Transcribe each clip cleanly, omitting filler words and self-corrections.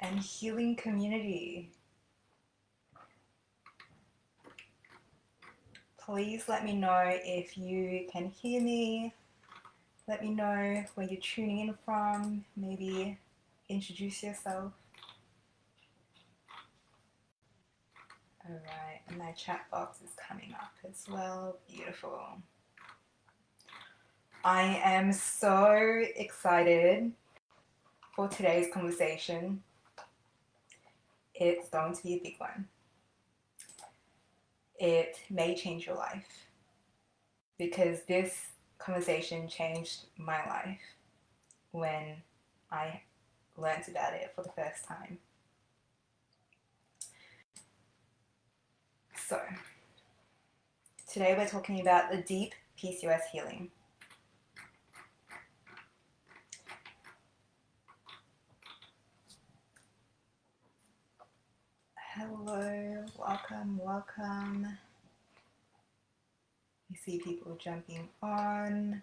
and healing community. Please let me know if you can hear me. Let me know where you're tuning in from. Maybe introduce yourself. Alright, and my chat box is coming up as well. Beautiful. I am so excited for today's conversation. It's going to be a big one. It may change your life because this conversation changed my life when I learned about it for the first time. So, today we're talking about the DEEP PCOS healing. Hello, welcome. You see people jumping on.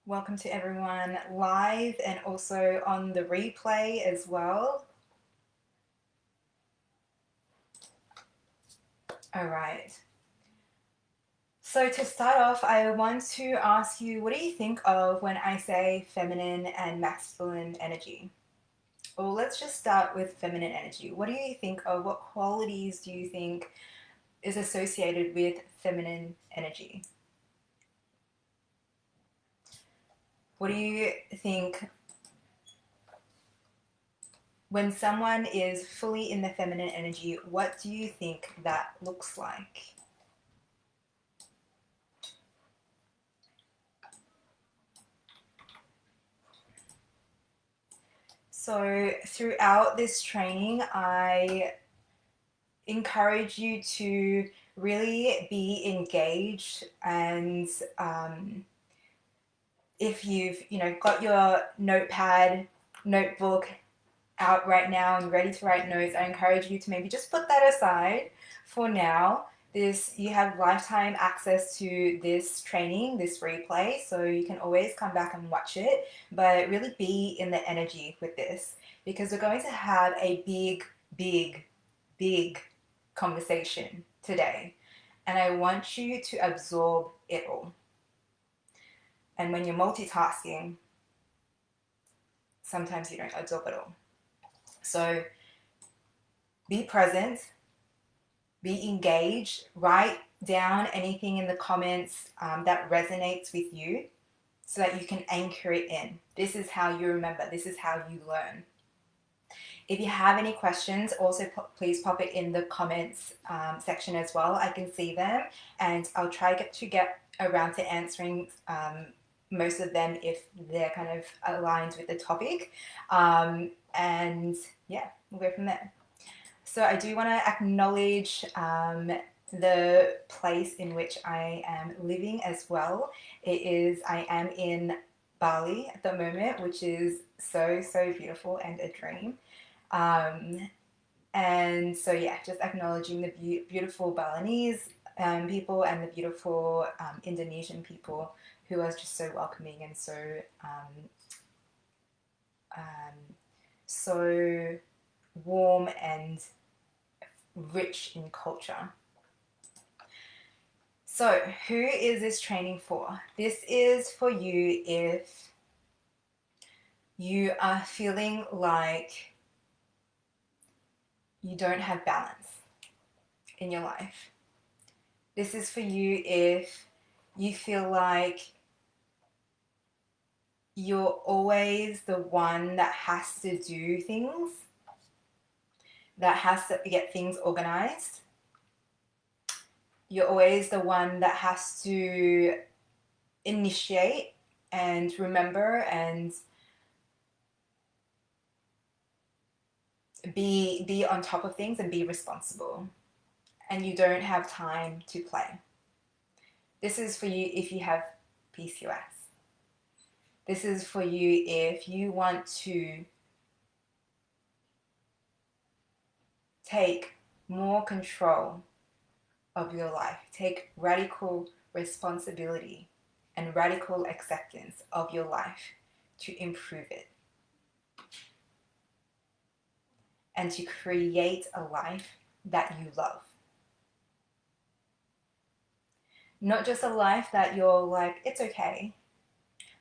Welcome to everyone live and also on the replay as well. All right. So to start off, I want to ask you, what do you think of when I say feminine and masculine energy? Well, let's just start with feminine energy. What do you think of? What qualities do you think is associated with feminine energy? What do you think when someone is fully in the feminine energy? What do you think that looks like? So throughout this training, I encourage you to really be engaged, and if you've got your notebook out right now and ready to write notes, I encourage you to maybe just put that aside for now. You have lifetime access to this training, this replay, so you can always come back and watch it, but really be in the energy with this, because we're going to have a big conversation today, and I want you to absorb it all. And when you're multitasking, sometimes you don't absorb it all. So be present, be engaged, write down anything in the comments that resonates with you so that you can anchor it in. This is how you remember, this is how you learn. If you have any questions, also please pop it in the comments section as well. I can see them and I'll try to get around to answering most of them if they're kind of aligned with the topic. And yeah, we'll go from there. So I do want to acknowledge the place in which I am living as well. I am in Bali at the moment, which is so beautiful and a dream. And so yeah, just acknowledging the beautiful Balinese people and the beautiful Indonesian people who are just so welcoming and so warm and rich in culture. So who is this training for? This is for you if you are feeling like you don't have balance in your life. This is for you if you feel like you're always the one that has to do things, that has to get things organized. You're always the one that has to initiate and remember and be on top of things and be responsible, and you don't have time to play. This is for you if you have PCOS. This is for you if you want to take more control of your life, take radical responsibility and radical acceptance of your life to improve it. and to create a life that you love. Not just a life that you're like, it's okay,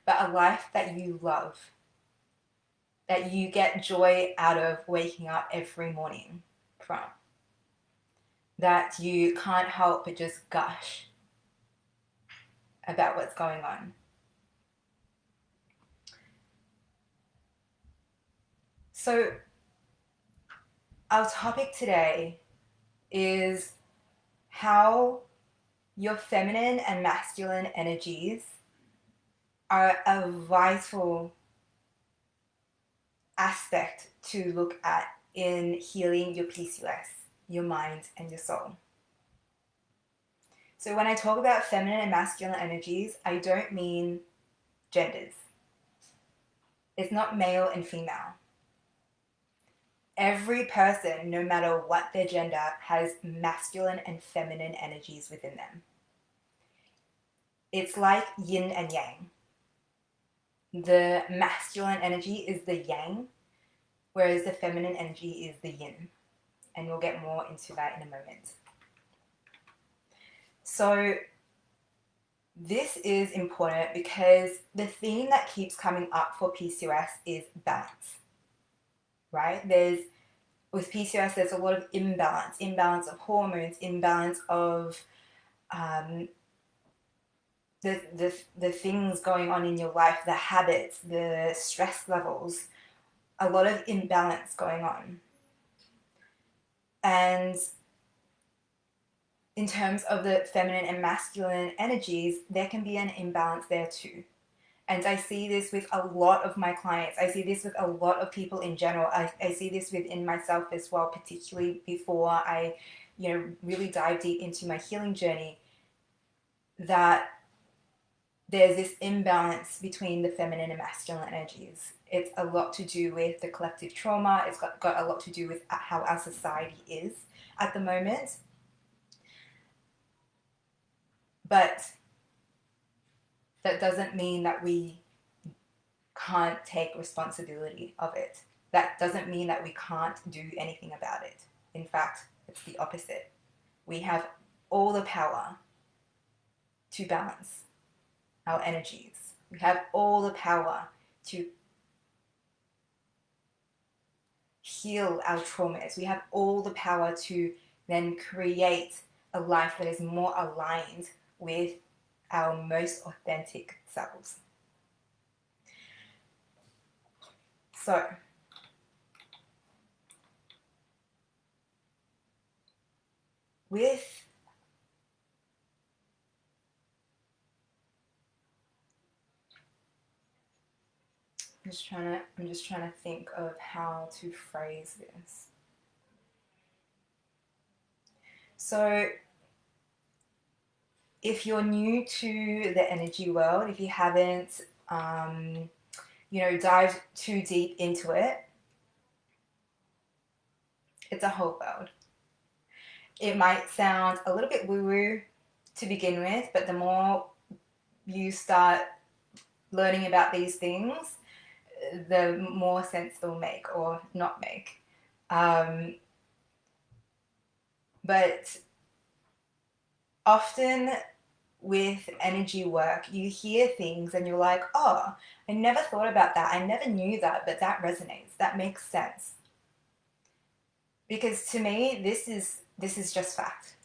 but a life that you love, that you get joy out of waking up every morning from, that you can't help but just gush about what's going on. So our topic today is how your feminine and masculine energies are a vital aspect to look at in healing your PCOS, your mind, and your soul. So when I talk about feminine and masculine energies, I don't mean genders. It's not male and female. Every person, no matter what their gender, has masculine and feminine energies within them. It's like yin and yang. The masculine energy is the yang, whereas the feminine energy is the yin. And we'll get more into that in a moment. So this is important because the theme that keeps coming up for PCOS is balance, right? With PCOS, there's a lot of imbalance of hormones, imbalance of the things going on in your life, the habits, the stress levels, a lot of imbalance going on. And in terms of the feminine and masculine energies, there can be an imbalance there too. And I see this with a lot of my clients. I see this with a lot of people in general. I see this within myself as well, particularly before I, really dive deep into my healing journey, that there's this imbalance between the feminine and masculine energies. It's a lot to do with the collective trauma. It's got a lot to do with how our society is at the moment. But that doesn't mean that we can't take responsibility of it. That doesn't mean that we can't do anything about it. In fact, it's the opposite. We have all the power to balance our energies. We have all the power to heal our traumas. We have all the power to then create a life that is more aligned with our most authentic selves. So, I'm just trying to think of how to phrase this. So, if you're new to the energy world, if you haven't, dived too deep into it, it's a whole world. It might sound a little bit woo-woo to begin with, but the more you start learning about these things, the more sense they'll make or not make. But often with energy work, you hear things and you're like, oh, I never thought about that. I never knew that, but that resonates. That makes sense. Because to me, this is just fact.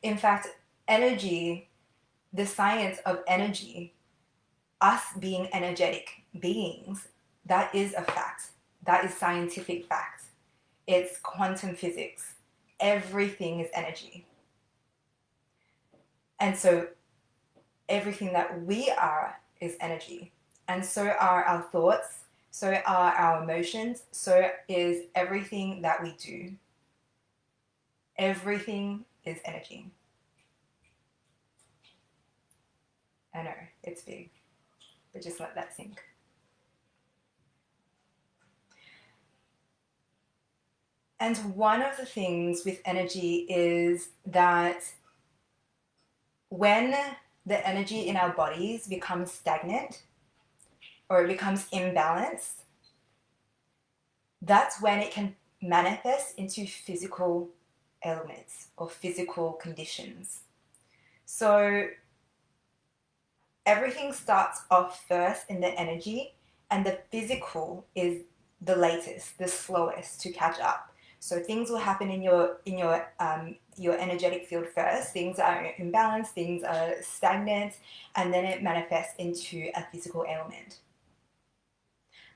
In fact, energy, the science of energy, us being energetic beings, that is a fact. That is scientific fact. It's quantum physics. Everything is energy. And so everything that we are is energy. And so are our thoughts, so are our emotions, so is everything that we do. Everything is energy. I know, it's big, but just let that sink. And one of the things with energy is that when the energy in our bodies becomes stagnant or it becomes imbalanced, that's when it can manifest into physical ailments or physical conditions. So everything starts off first in the energy, and the physical is the latest, the slowest to catch up. So things will happen in your energetic field first. Things are imbalanced, things are stagnant, and then it manifests into a physical ailment.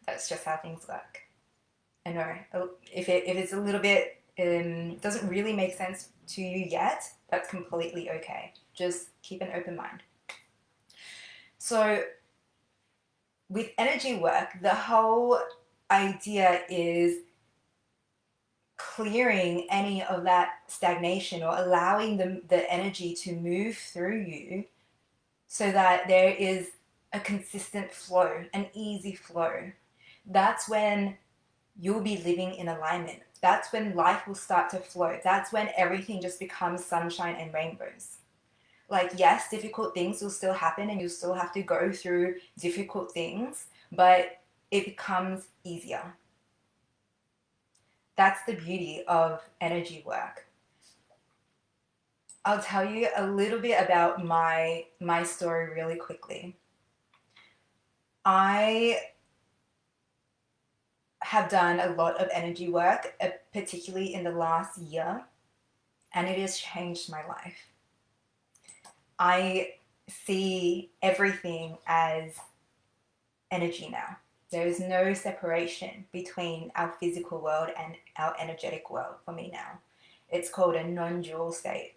That's just how things work. I know if it's a little bit doesn't really make sense to you yet, that's completely okay. Just keep an open mind. So with energy work, the whole idea is clearing any of that stagnation or allowing the energy to move through you so that there is a consistent flow, an easy flow. That's when you'll be living in alignment. That's when life will start to flow. That's when everything just becomes sunshine and rainbows. Like, yes, difficult things will still happen and you'll still have to go through difficult things, but it becomes easier. That's the beauty of energy work. I'll tell you a little bit about my story really quickly. I have done a lot of energy work, particularly in the last year, and it has changed my life. I see everything as energy now. There is no separation between our physical world and our energetic world for me now. It's called a non-dual state.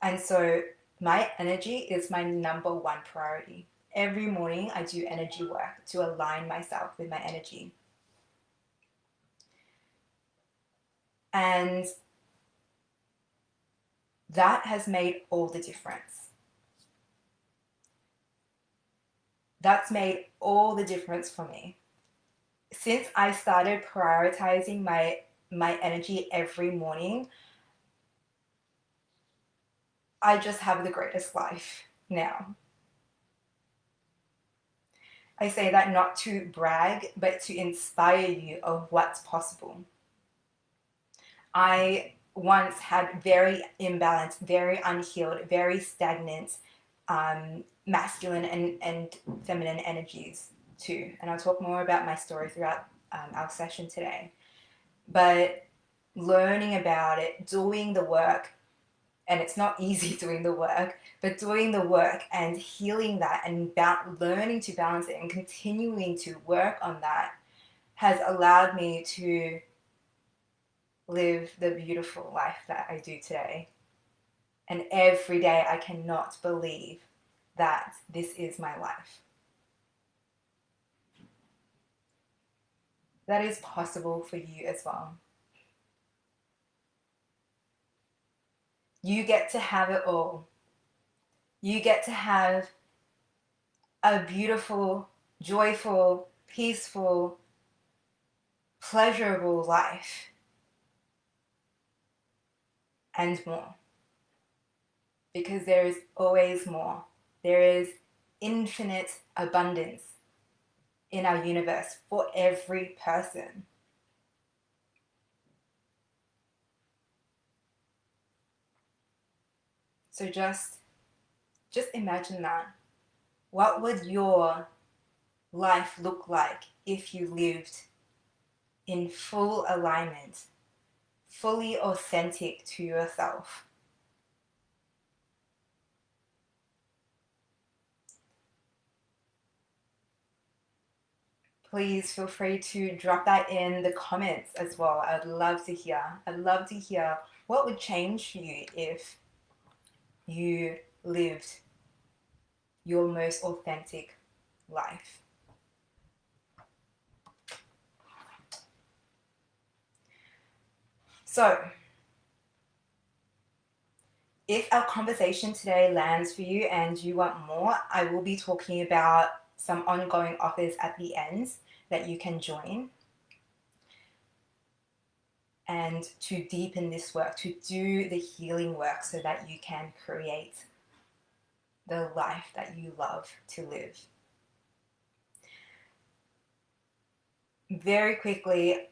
And so my energy is my number one priority. Every morning I do energy work to align myself with my energy. And that has made all the difference. That's made all the difference for me. Since I started prioritizing my energy every morning, I just have the greatest life now. I say that not to brag, but to inspire you of what's possible. I once had very imbalanced, very unhealed, very stagnant masculine and feminine energies too. And I'll talk more about my story throughout our session today. But learning about it, doing the work, and it's not easy doing the work, but doing the work and healing that and learning to balance it and continuing to work on that has allowed me to live the beautiful life that I do today. And every day I cannot believe that this is my life. That is possible for you as well. You get to have it all. You get to have a beautiful, joyful, peaceful, pleasurable life and more. Because there is always more. There is infinite abundance in our universe for every person. So just imagine that. What would your life look like if you lived in full alignment, fully authentic to yourself? Please feel free to drop that in the comments as well. I'd love to hear. I'd love to hear what would change for you if you lived your most authentic life. So, if our conversation today lands for you and you want more, I will be talking about some ongoing offers at the end that you can join. And to deepen this work, to do the healing work so that you can create the life that you love to live. Very quickly,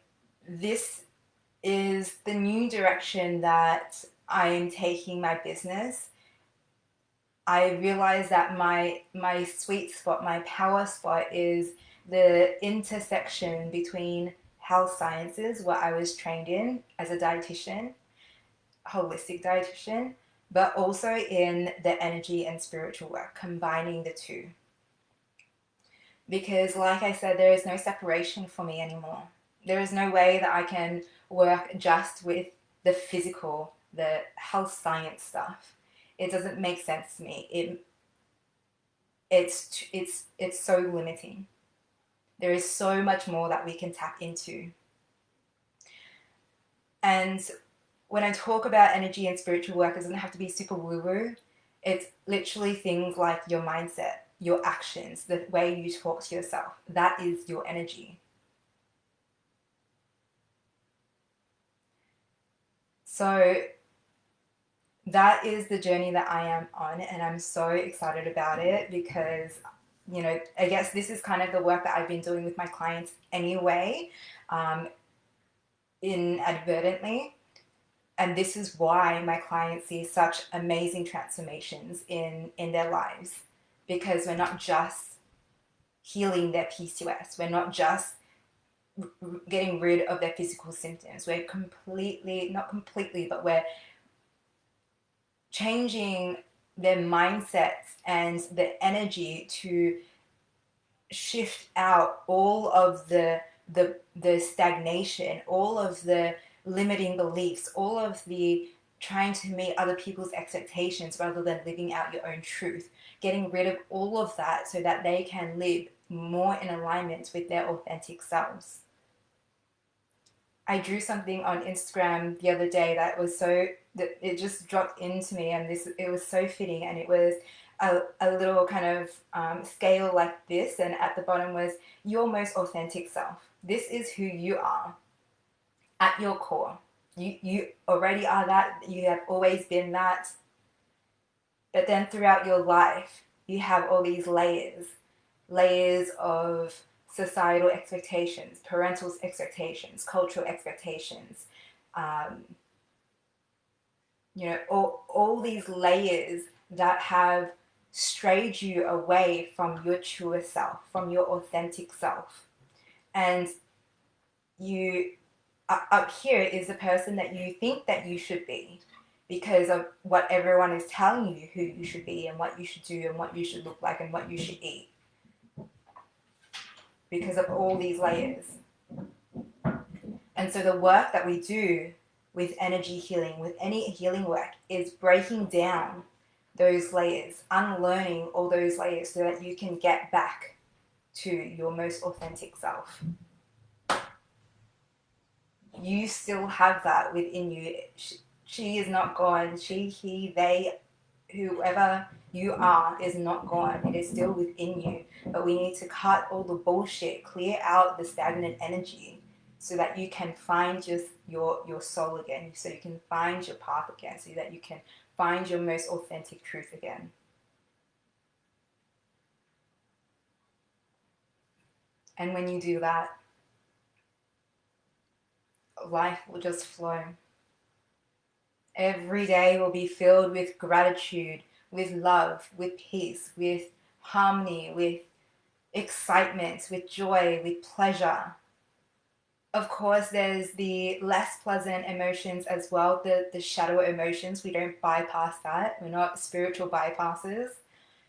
this is the new direction that I am taking my business. I realize that my sweet spot, my power spot is the intersection between health sciences, what I was trained in as a dietitian, holistic dietitian, but also in the energy and spiritual work, combining the two. Because like I said, there is no separation for me anymore. There is no way that I can work just with the physical, the health science stuff. It doesn't make sense to me. It's so limiting. There is so much more that we can tap into. And when I talk about energy and spiritual work, it doesn't have to be super woo-woo. It's literally things like your mindset, your actions, the way you talk to yourself. That is your energy. So that is the journey that I am on, and I'm so excited about it because, you know, I guess this is kind of the work that I've been doing with my clients anyway, inadvertently. And this is why my clients see such amazing transformations in their lives, because we're not just healing their PCOS. We're not just getting rid of their physical symptoms. We're not completely, but we're changing their mindsets and the energy to shift out all of the stagnation, all of the limiting beliefs, all of the trying to meet other people's expectations rather than living out your own truth, getting rid of all of that so that they can live more in alignment with their authentic selves. I drew something on Instagram the other day that it just dropped into me, and it was so fitting, and it was a little kind of scale like this, and at the bottom was your most authentic self. This is who you are at your core. You already are that. You have always been that. But then throughout your life, you have all these layers of societal expectations, parental expectations, cultural expectations, you know, all these layers that have strayed you away from your truer self, from your authentic self. And you, up here is the person that you think that you should be because of what everyone is telling you who you should be and what you should do and what you should look like and what you should eat. Because of all these layers. And so the work that we do with energy healing, with any healing work, is breaking down those layers, unlearning all those layers so that you can get back to your most authentic self. You still have that within you. She is not gone. She, he, they, whoever you are is not gone. It is still within you. But we need to cut all the bullshit, clear out the stagnant energy so that you can find your soul again, so you can find your path again, so that you can find your most authentic truth again. And when you do that, life will just flow. Every day will be filled with gratitude, with love, with peace, with harmony, with excitement, with joy, with pleasure. Of course, there's the less pleasant emotions as well, the shadow emotions. We don't bypass that. We're not spiritual bypassers,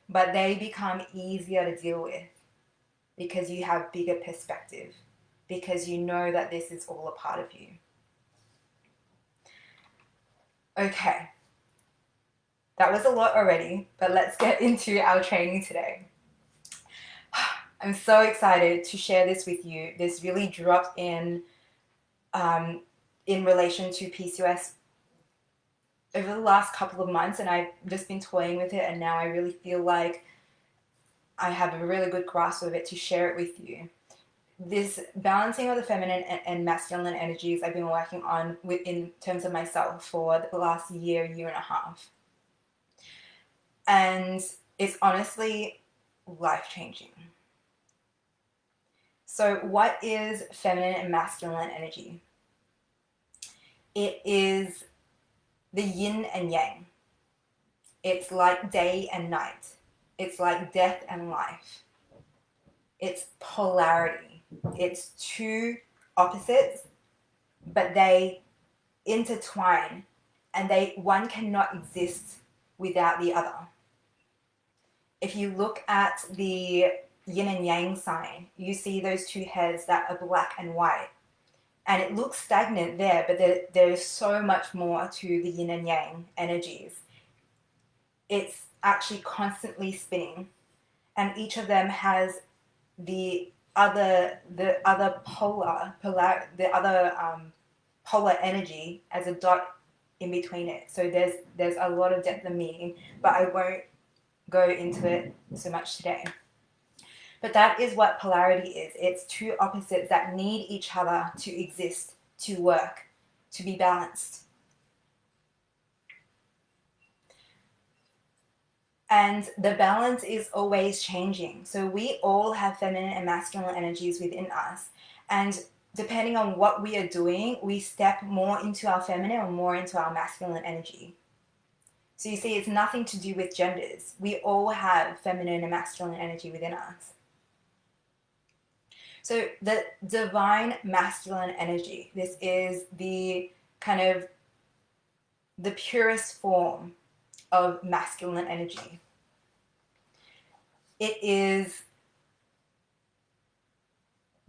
but they become easier to deal with because you have bigger perspective, because you know that this is all a part of you. Okay, that was a lot already, but let's get into our training today. I'm so excited to share this with you. This really dropped in relation to PCOS over the last couple of months, and I've just been toying with it, and now I really feel like I have a really good grasp of it to share it with you. This balancing of the feminine and masculine energies I've been working on in terms of myself for the last year and a half. And it's honestly life-changing. So what is feminine and masculine energy? It is the yin and yang. It's like day and night. It's like death and life. It's polarity. It's two opposites, but they intertwine, and one cannot exist without the other. If you look at the yin and yang sign, you see those two heads that are black and white. And it looks stagnant there, but there is so much more to the yin and yang energies. It's actually constantly spinning, and each of them has the other polar energy as a dot in between it. So there's a lot of depth and meaning, but I won't go into it so much today. But that is what polarity is. It's two opposites that need each other to exist, to work, to be balanced. And the balance is always changing. So we all have feminine and masculine energies within us. And depending on what we are doing, we step more into our feminine or more into our masculine energy. So you see, it's nothing to do with genders. We all have feminine and masculine energy within us. So the divine masculine energy, this is the kind of the purest form of masculine energy. It is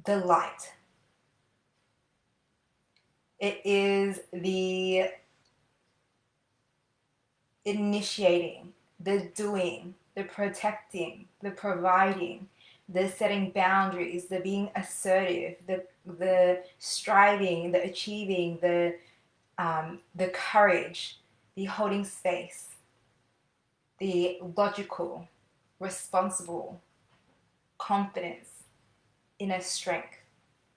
the light. It is the initiating, the doing, the protecting, the providing, the setting boundaries, the being assertive, the striving, the achieving, the courage, the holding space, the logical, responsible, confidence, inner strength.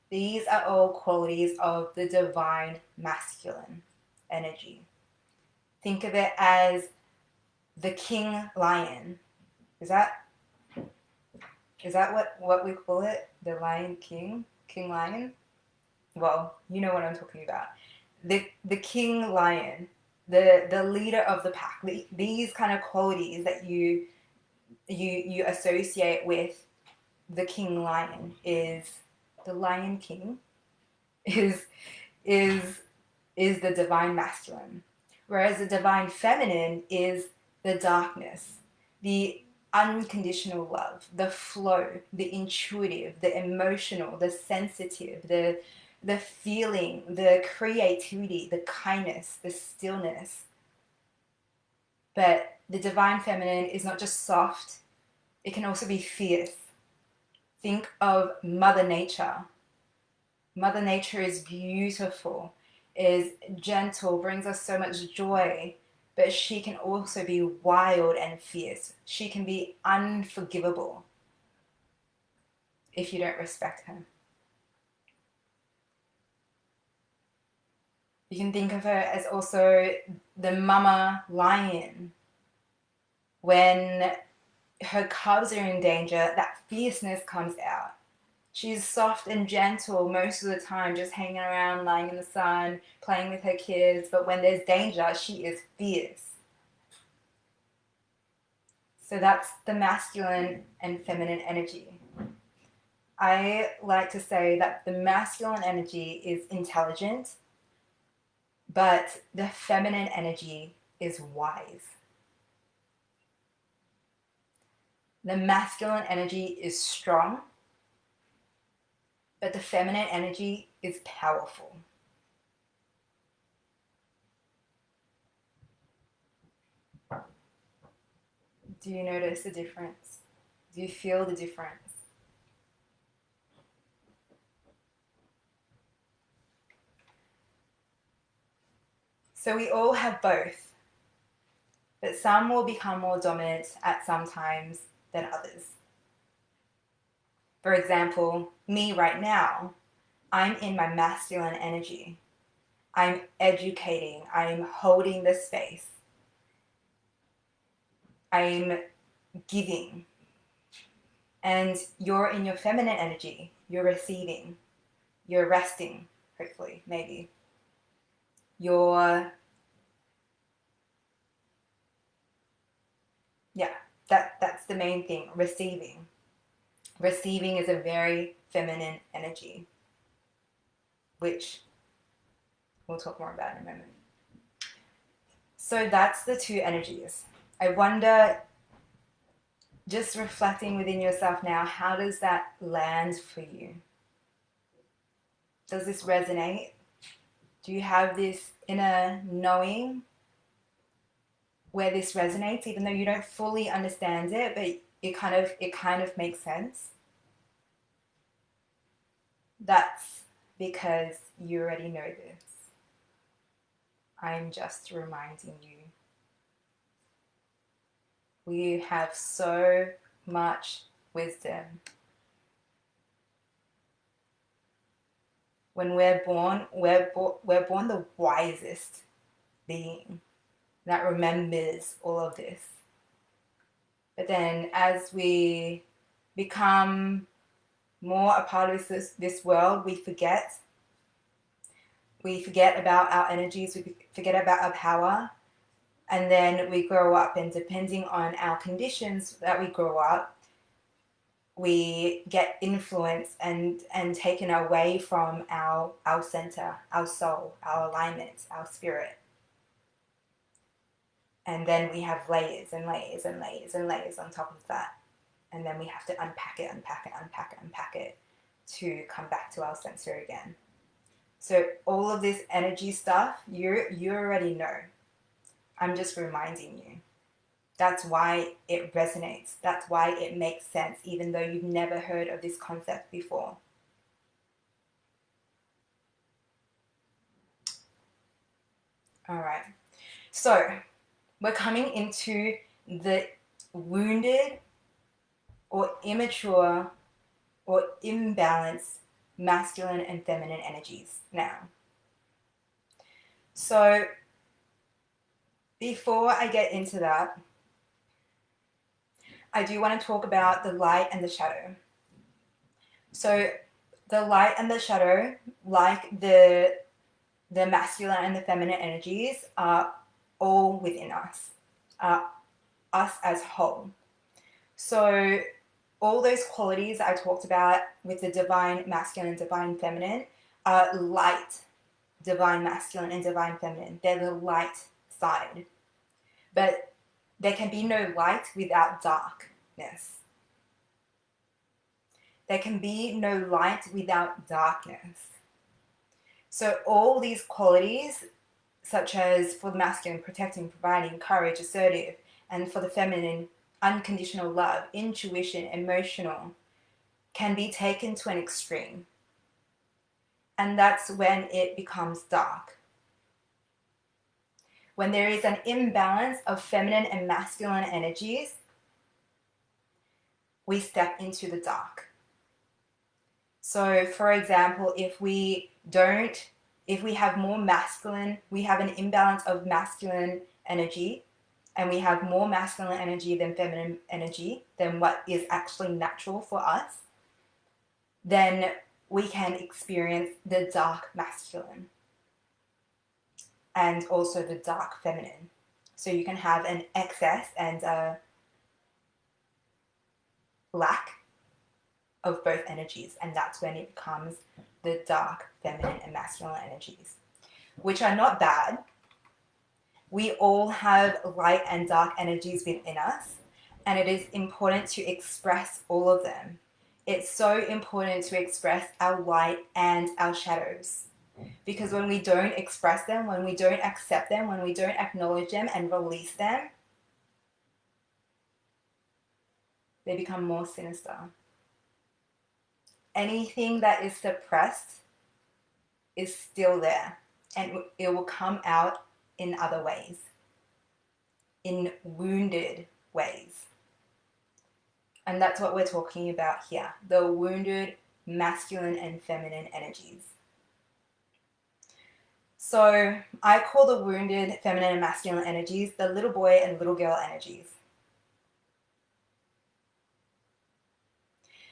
These are all qualities of the divine masculine energy. Think of it as the king lion. Is that what we call it? The lion king? King lion? Well, you know what I'm talking about. The king lion, the leader of the pack. These kind of qualities that you associate with the king lion is the lion king is the divine masculine, whereas the divine feminine is the darkness, the unconditional love, the flow, the intuitive, the emotional, the sensitive, the feeling, the creativity, the kindness, the stillness. But the divine feminine is not just soft, it can also be fierce. Think of Mother Nature. Mother Nature is beautiful, is gentle, brings us so much joy, but she can also be wild and fierce. She can be unforgivable if you don't respect her. You can think of her as also the mama lion. When her cubs are in danger, that fierceness comes out. She's soft and gentle most of the time, just hanging around, lying in the sun, playing with her kids. But when there's danger, she is fierce. So that's the masculine and feminine energy. I like to say that the masculine energy is intelligent, but the feminine energy is wise. The masculine energy is strong, but the feminine energy is powerful. Do you notice the difference? Do you feel the difference? So we all have both, but some will become more dominant at some times than others. For example, me right now, I'm in my masculine energy. I'm educating, I'm holding the space. I'm giving. And you're in your feminine energy. You're receiving. You're resting, hopefully, maybe. Your, yeah, that's the main thing. Receiving is a very feminine energy, which we'll talk more about in a moment. So that's the two energies. I wonder, just reflecting within yourself now, how does that land for you? Does this resonate? Do you have this inner knowing where this resonates, even though you don't fully understand it, but it kind of makes sense? That's because you already know this. I'm just reminding you. We have so much wisdom. When we're born the wisest being that remembers all of this. But then as we become more a part of this world, we forget. We forget about our energies, we forget about our power, and then we grow up, and depending on our conditions that we grow up, we get influenced and taken away from our center, our soul, our alignment, our spirit. And then we have layers and layers and layers and layers on top of that. And then we have to unpack it to come back to our center again. So all of this energy stuff, you already know. I'm just reminding you. That's why it resonates. That's why it makes sense, even though you've never heard of this concept before. All right. So we're coming into the wounded or immature or imbalanced masculine and feminine energies now. So before I get into that, I do want to talk about the light and the shadow. So the light and the shadow, like the masculine and the feminine energies, are all within us, us as whole. So all those qualities I talked about with the divine masculine and divine feminine are light, divine masculine and divine feminine. They're the light side. But there can be no light without darkness. There can be no light without darkness. So all these qualities, such as for the masculine, protecting, providing, courage, assertive, and for the feminine, unconditional love, intuition, emotional, can be taken to an extreme. And that's when it becomes dark. When there is an imbalance of feminine and masculine energies, we step into the dark. So, for example, if we have more masculine, we have an imbalance of masculine energy, and we have more masculine energy than feminine energy, than what is actually natural for us, then we can experience the dark masculine and also the dark feminine. So you can have an excess and a lack of both energies, and that's when it becomes the dark feminine and masculine energies, which are not bad. We all have light and dark energies within us, and it is important to express all of them. It's so important to express our light and our shadows, because when we don't express them, when we don't accept them, when we don't acknowledge them and release them, they become more sinister. Anything that is suppressed is still there, and it will come out in other ways, in wounded ways. And that's what we're talking about here, the wounded masculine and feminine energies. So I call the wounded feminine and masculine energies the little boy and little girl energies.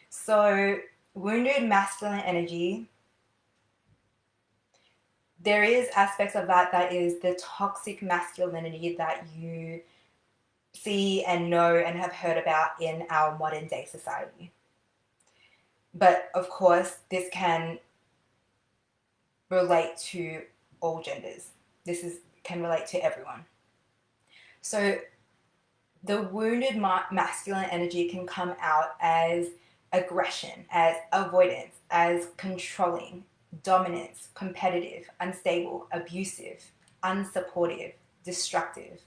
So wounded masculine energy there is aspects of that is the toxic masculinity that you see and know and have heard about in our modern day society. But of course, this can relate to all genders. Can relate to everyone. So the wounded masculine energy can come out as aggression, as avoidance, as controlling, dominance, competitive, unstable, abusive, unsupportive, destructive.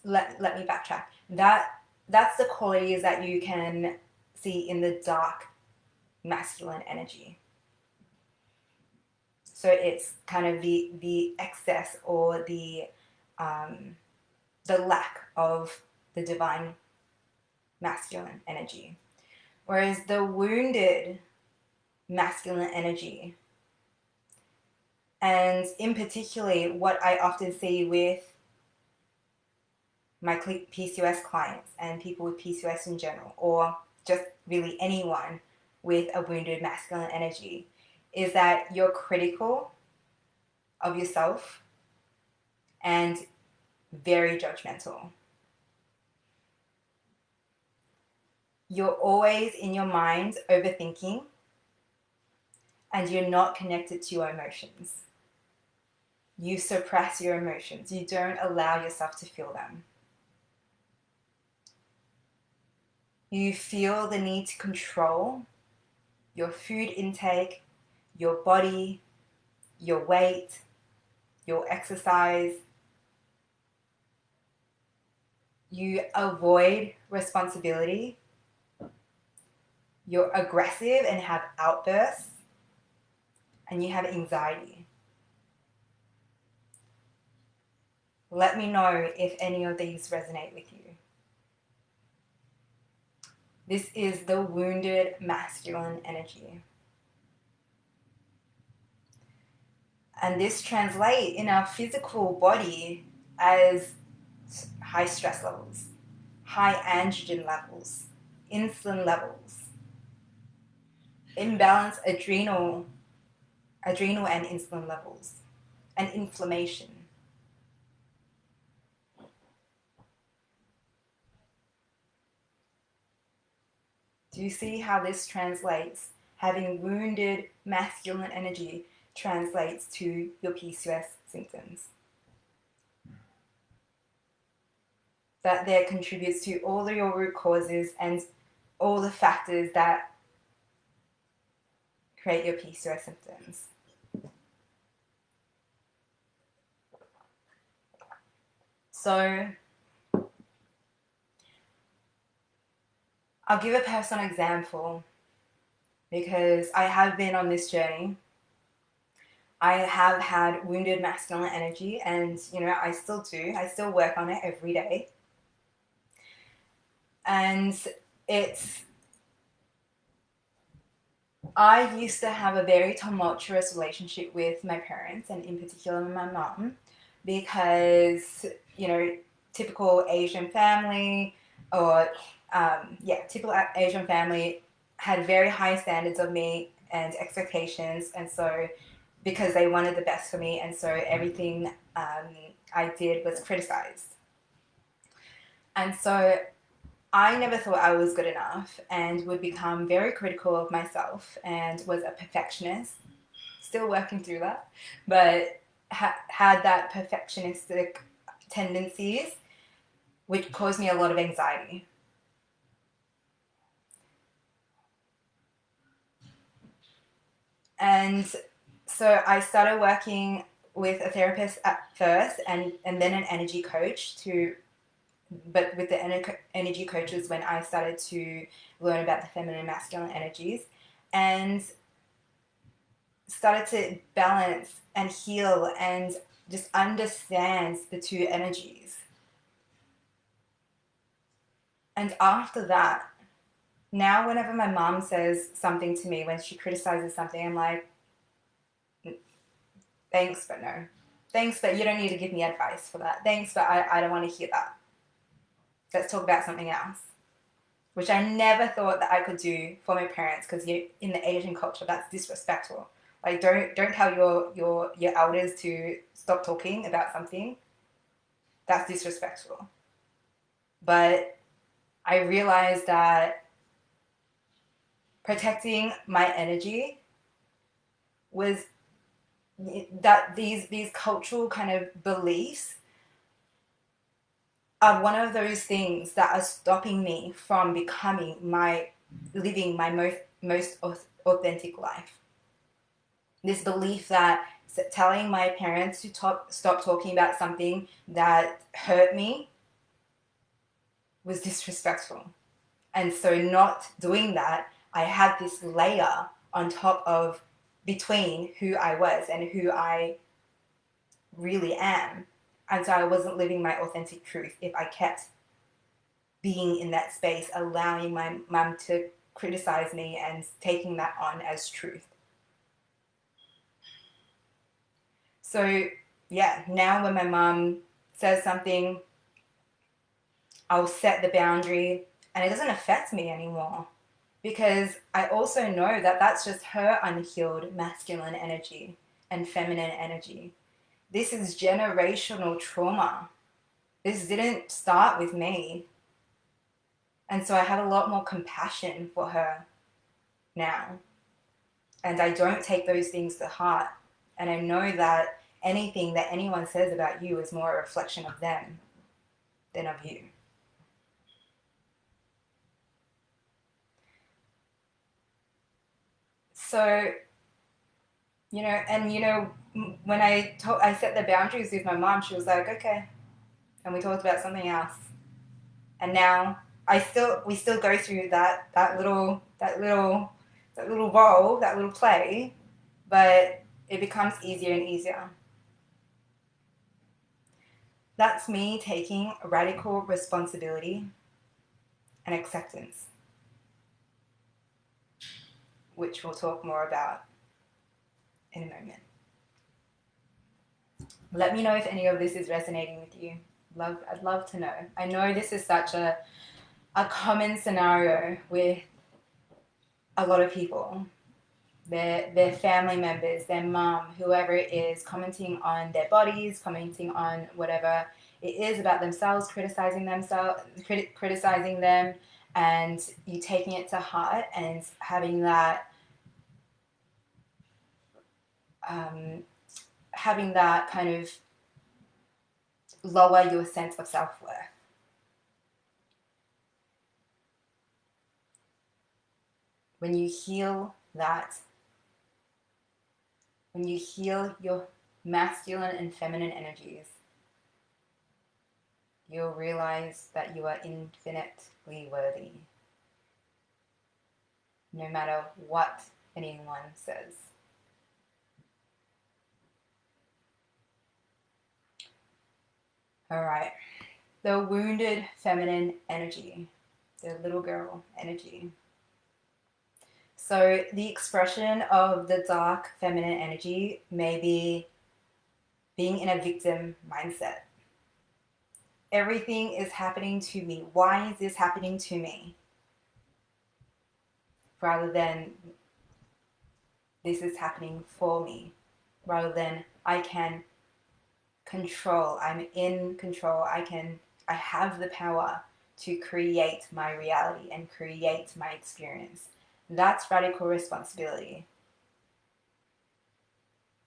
Let me backtrack. That's the qualities that you can see in the dark masculine energy. So it's kind of the excess or the lack of the divine masculine energy. Whereas the wounded masculine energy, and in particularly what I often see with my PCOS clients and people with PCOS in general, or just really anyone with a wounded masculine energy, is that you're critical of yourself and very judgmental. You're always in your mind overthinking, and you're not connected to your emotions. You suppress your emotions. You don't allow yourself to feel them. You feel the need to control your food intake, your body, your weight, your exercise. You avoid responsibility. You're aggressive and have outbursts, and you have anxiety. Let me know if any of these resonate with you. This is the wounded masculine energy. And this translates in our physical body as high stress levels, high androgen levels, insulin levels, imbalanced adrenal and insulin levels, and inflammation. Do you see how this translates? Having wounded masculine energy translates to your PCOS symptoms. That there contributes to all of your root causes and all the factors that create your PCOS symptoms. So I'll give a personal example because I have been on this journey. I have had wounded masculine energy, and I still do. I still work on it every day. And I used to have a very tumultuous relationship with my parents, and in particular my mum, because, typical Asian family, or typical Asian family had very high standards of me and expectations, and so because they wanted the best for me, and so everything I did was criticized. And so I never thought I was good enough and would become very critical of myself and was a perfectionist, still working through that, but had that perfectionistic tendencies, which caused me a lot of anxiety. And so I started working with a therapist at first and then an energy coach but with the energy coaches when I started to learn about the feminine and masculine energies, and started to balance and heal and just understand the two energies. And after that, now whenever my mom says something to me, when she criticizes something, I'm like, thanks, but no. Thanks, but you don't need to give me advice for that. Thanks, but I don't want to hear that. Let's talk about something else. which I never thought that I could do for my parents, because in the Asian culture, that's disrespectful. Like, don't tell your elders to stop talking about something. That's disrespectful. But I realized that protecting my energy was that these cultural kind of beliefs are one of those things that are stopping me from living my most authentic life. This belief that telling my parents to stop talking about something that hurt me was disrespectful. And so not doing that, I had this layer on top of between who I was and who I really am. And so I wasn't living my authentic truth if I kept being in that space, allowing my mum to criticize me and taking that on as truth. So yeah, now when my mum says something, I'll set the boundary and it doesn't affect me anymore, because I also know that that's just her unhealed masculine energy and feminine energy. This is generational trauma. This didn't start with me. And so I have a lot more compassion for her now. And I don't take those things to heart. And I know that anything that anyone says about you is more a reflection of them than of you. So, when I set the boundaries with my mom, she was like, okay. And we talked about something else. And now we still go through that little role, that little play, but it becomes easier and easier. That's me taking radical responsibility and acceptance, which we'll talk more about in a moment. Let me know if any of this is resonating with you. I'd love to know. I know this is such a common scenario with a lot of people. Their family members, their mom, whoever it is, commenting on their bodies, commenting on whatever it is about themselves, criticizing them, and you taking it to heart and having that kind of lower your sense of self-worth. When you heal that, when you heal your masculine and feminine energies, you'll realize that you are infinitely worthy, no matter what anyone says. All right, the wounded feminine energy, the little girl energy. So the expression of the dark feminine energy may be being in a victim mindset. Everything is happening to me. Why is this happening to me? Rather than this is happening for me. Rather than I can control. I'm in control. I have the power to create my reality and create my experience. That's radical responsibility.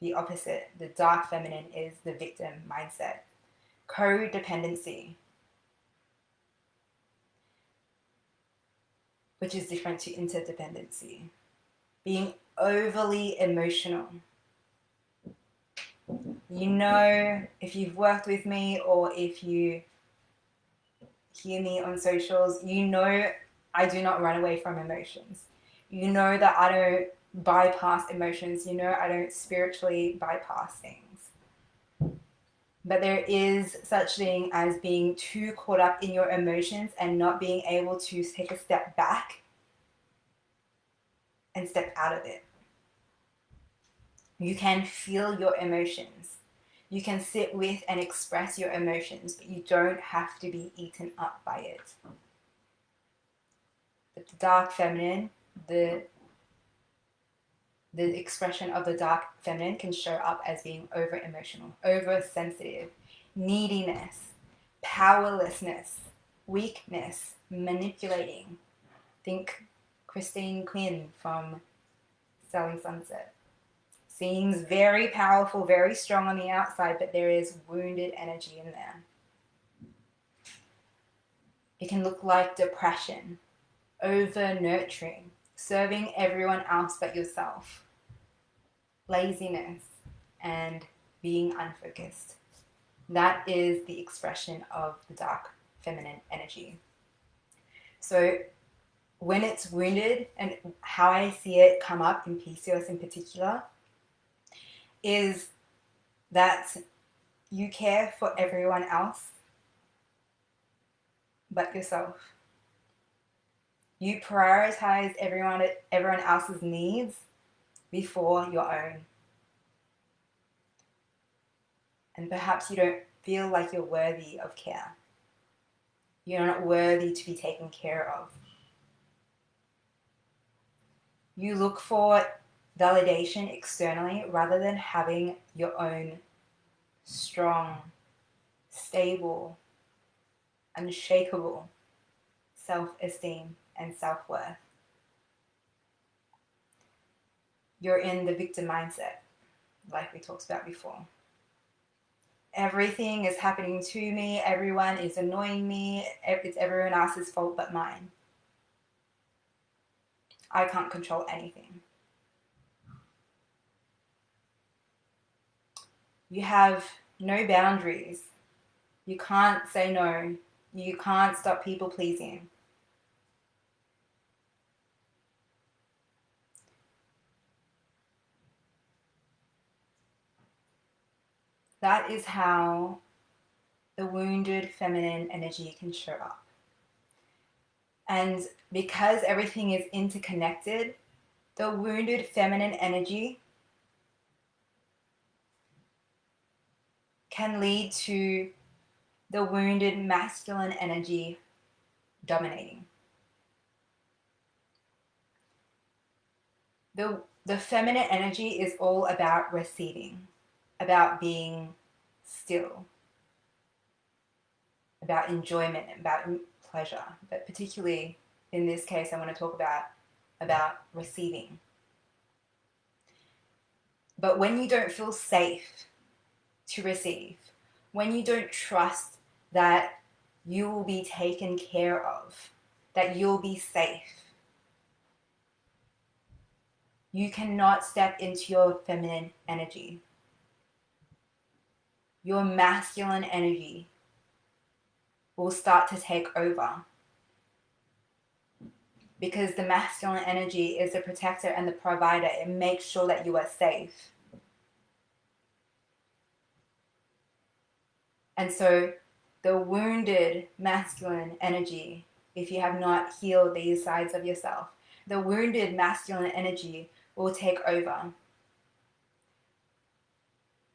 The opposite, the dark feminine, is the victim mindset. Codependency, which is different to interdependency. Being overly emotional. You know, if you've worked with me or if you hear me on socials, you know I do not run away from emotions. You know that I don't bypass emotions. You know I don't spiritually bypass things. But there is such thing as being too caught up in your emotions and not being able to take a step back and step out of it. You can feel your emotions. You can sit with and express your emotions, but you don't have to be eaten up by it. dark feminine, the expression of the dark feminine can show up as being over emotional, oversensitive, neediness, powerlessness, weakness, manipulating. Think Christine Quinn from Selling Sunset. Seems very powerful, very strong on the outside, but there is wounded energy in there. It can look like depression, over nurturing, serving everyone else but yourself, laziness, and being unfocused. That is the expression of the dark feminine energy. So when it's wounded, and how I see it come up in PCOS in particular, is that you care for everyone else but yourself. You prioritize everyone else's needs before your own. And perhaps you don't feel like you're worthy of care. You're not worthy to be taken care of. You look for validation externally rather than having your own strong, stable, unshakable self-esteem and self-worth. You're in the victim mindset, like we talked about before. Everything is happening to me, everyone is annoying me, it's everyone else's fault but mine. I can't control anything. You have no boundaries. You can't say no. You can't stop people pleasing. That is how the wounded feminine energy can show up. And because everything is interconnected, the wounded feminine energy can lead to the wounded masculine energy dominating. The feminine energy is all about receiving, about being still, about enjoyment, about pleasure. But particularly in this case, I want to talk about receiving. But when you don't feel safe to receive, when you don't trust that you will be taken care of, that you'll be safe, you cannot step into your feminine energy. Your masculine energy will start to take over. Because the masculine energy is the protector and the provider. It makes sure that you are safe. And so the wounded masculine energy, if you have not healed these sides of yourself, the wounded masculine energy will take over.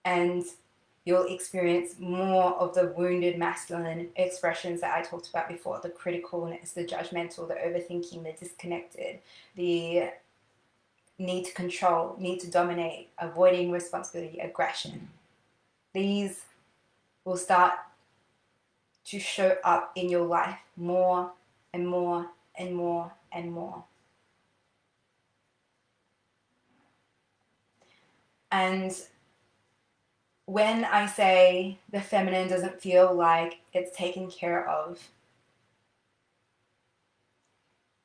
And you'll experience more of the wounded masculine expressions that I talked about before. The criticalness, the judgmental, the overthinking, the disconnected, the need to control, need to dominate, avoiding responsibility, aggression. These will start to show up in your life more and more and more and more. And when I say the feminine doesn't feel like it's taken care of,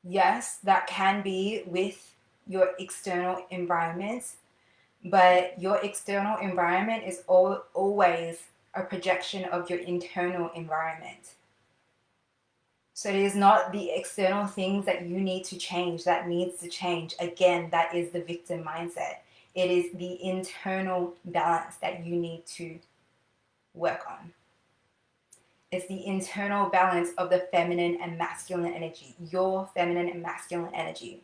yes, that can be with your external environment, but your external environment is always a projection of your internal environment. So it is not the external things that you need to change, that needs to change. Again, that is the victim mindset. It is the internal balance that you need to work on. It's the internal balance of the feminine and masculine energy, your feminine and masculine energy.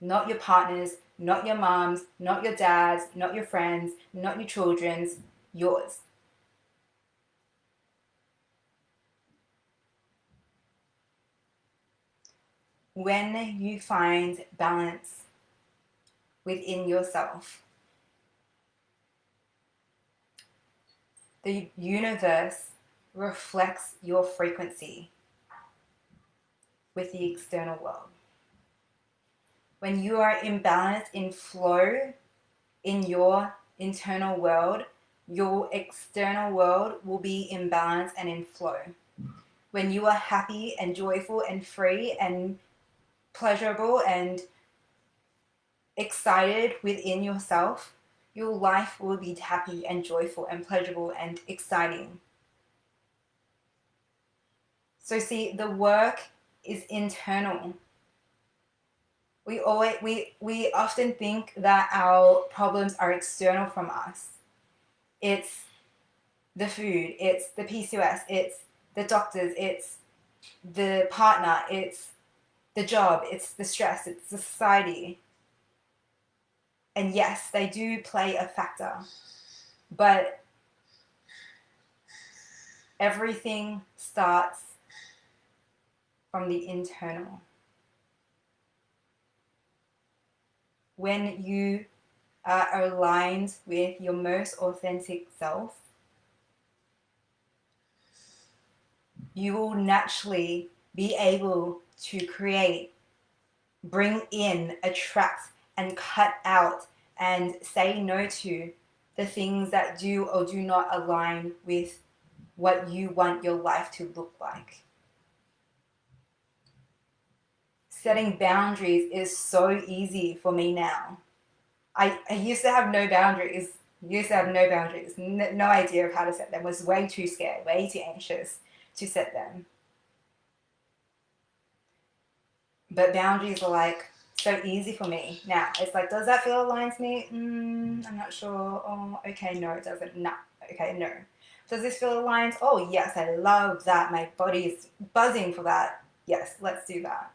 Not your partners, not your moms, not your dads, not your friends, not your children's, yours. When you find balance within yourself, the universe reflects your frequency with the external world. When you are imbalanced in flow in your internal world, your external world will be imbalanced and in flow. When you are happy and joyful and free and pleasurable and excited within yourself, your life will be happy and joyful and pleasurable and exciting. So see, the work is internal. We often think that our problems are external from us. It's the food, it's the PCOS, it's the doctors, it's the partner, it's the job, it's the stress, it's the society. And yes, they do play a factor, but everything starts from the internal. When you are aligned with your most authentic self, you will naturally be able to create, bring in, attract, and cut out and say no to the things that do or do not align with what you want your life to look like. Setting boundaries is so easy for me now. I used to have no boundaries. No idea of how to set them. Was way too scared, way too anxious to set them. But boundaries are like so easy for me now. It's like, does that feel aligned to me? I'm not sure. Oh, okay, no, it doesn't. No, okay, no. Does this feel aligned? Oh, yes, I love that. My body is buzzing for that. Yes, let's do that.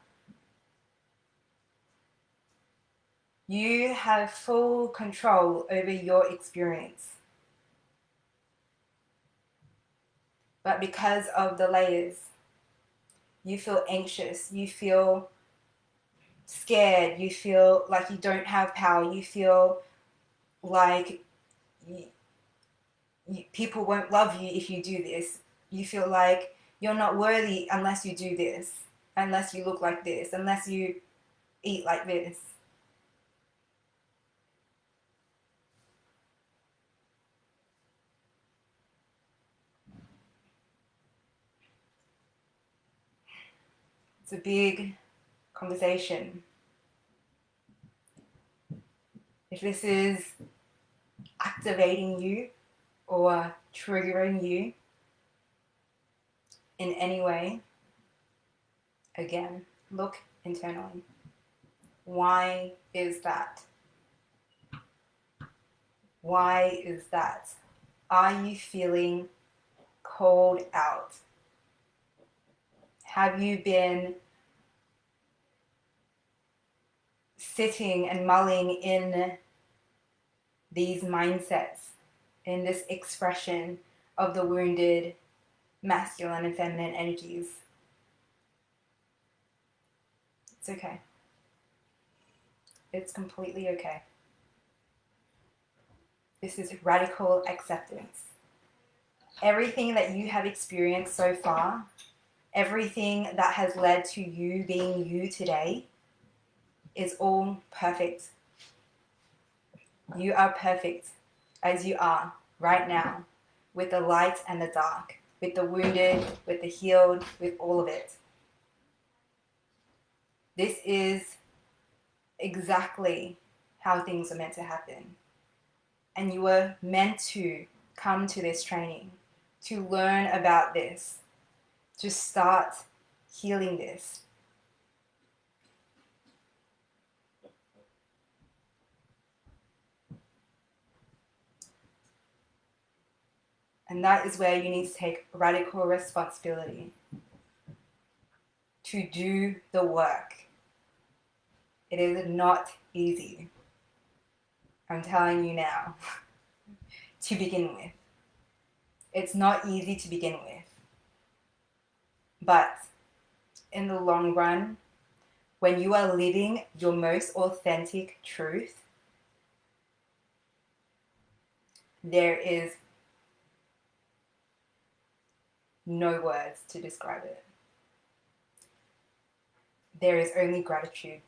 You have full control over your experience. But because of the layers, you feel anxious, you feel scared, you feel like you don't have power, you feel like people won't love you if you do this. You feel like you're not worthy unless you do this, unless you look like this, unless you eat like this. It's a big conversation. If this is activating you or triggering you in any way, again, look internally. Why is that? Why is that? Are you feeling called out? Have you been sitting and mulling in these mindsets, in this expression of the wounded masculine and feminine energies? It's okay. It's completely okay. This is radical acceptance. Everything that you have experienced so far, everything that has led to you being you today, is all perfect. You are perfect as you are right now, with the light and the dark, with the wounded, with the healed, with all of it. This is exactly how things are meant to happen. And you were meant to come to this training, to learn about this, to start healing this. And that is where you need to take radical responsibility to do the work. It is not easy. I'm telling you now, to begin with. It's not easy to begin with. But in the long run, when you are living your most authentic truth, there is no words to describe it. There is only gratitude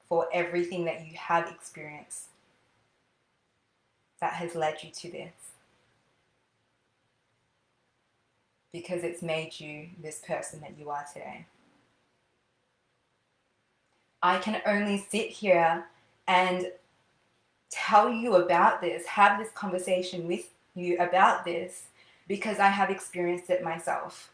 for everything that you have experienced that has led you to this, because it's made you this person that you are today. I can only sit here and tell you about this, have this conversation with you about this, because I have experienced it myself.